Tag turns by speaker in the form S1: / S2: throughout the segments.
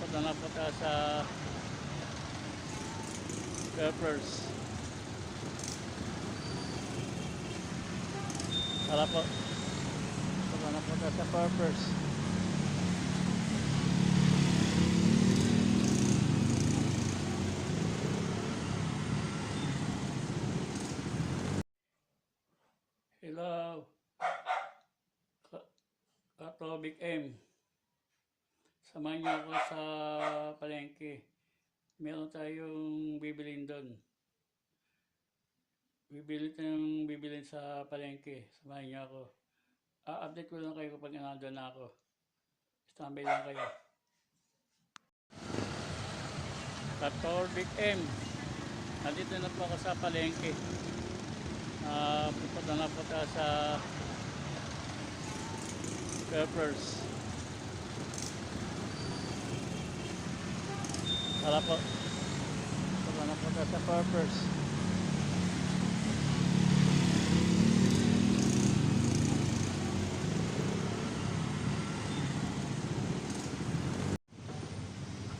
S1: Punta na po tayo sa Peppers. Tara po. Punta na po tayo sa Peppers. Hello. Katobik M. Samahan niyo ako sa palengke. Meron tayong bibilin doon. Bibilin sa palengke. Samahan niyo ako. Update ko lang kayo kapag nandun na ako. Standby lang kayo. Katobik M. Nandito na po ako sa palengke. Pupunta na po tayo sa Peppers. Tara po. Pupunta na po tayo sa Peppers.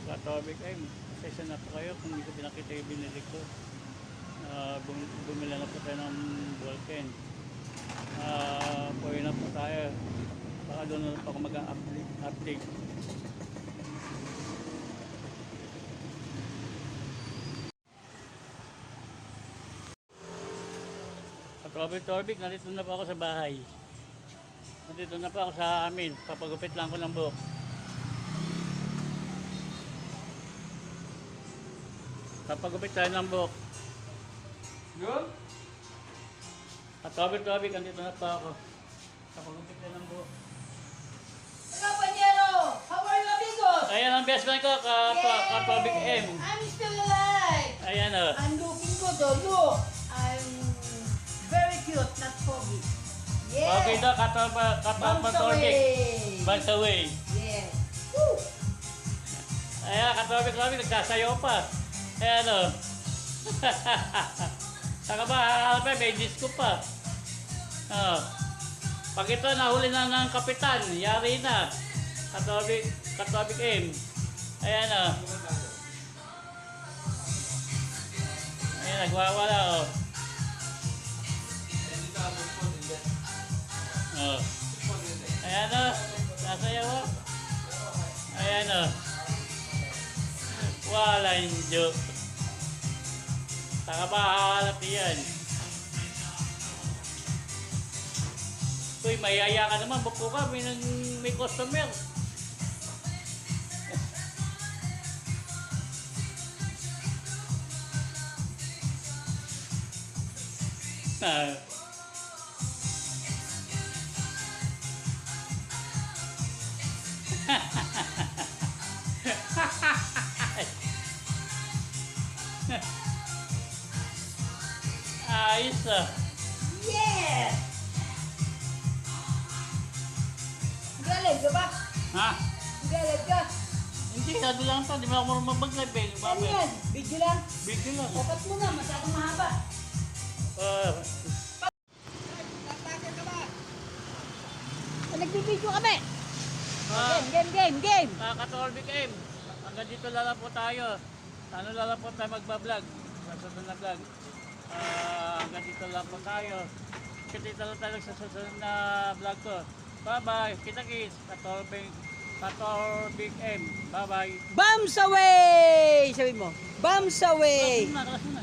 S1: Katobik M. Pasensya na po kayo kung hindi ko pinakita yung binili ko. Bumili na po tayo ng Vulcan. Puwi na po tayo. Baka doon na po ako mag-update. Katobik, nandito na po ako sa bahay. Nandito na po ako sa amin. Papagupit lang ko ng buhok. Papagupit tayo ng buhok. Yun? Katobik, nandito na po ako. Papagupit tayo ng buhok.
S2: Compañero, how are you, amigos?
S1: Ayan ang best friend ko, Katobik M.
S2: I'm still alive.
S1: Ayan o.
S2: I'm looking good, though. Look, I'm very cute, not foggy. Yes.
S1: Okay daw, Katobik. Bounce away.
S2: Yes. Woo.
S1: Ayan, Katobik, nagsasayaw pa. Ayan o. Saka ba, may disco pa. Pag ito nahuli na ng kapitan, yari na. Katobik M. Ayan o. Ayan, nagwawala o. Ayan o. Nasayaw o. Ayan o. Walang joke. Saka ba hahalap yan? Uy, mayaya ka naman. Buko ka. May customer. Ayos ah.
S2: Yes. Galing ka ba?
S1: Ha?
S2: Galing ka?
S1: Hindi, sado lang to. Di ba ako marunong mag-live eh.
S2: Ano yan? Video lang?
S1: Video lang.
S2: Dapat mo na, masyadong mahaba. Nagbibideo kami. Game.
S1: Katobik M. Hanggang dito lang po tayo. Ano lang po tayo magbablog. Susunod na vlog. Hanggang dito lang po tayo. Kita lang tayo sa susunod na vlog ko. Bye-bye. Kita-kits. Katobik M. Bye-bye.
S2: Bombs away! Sabi mo. Bombs away!
S1: Kalas mo na.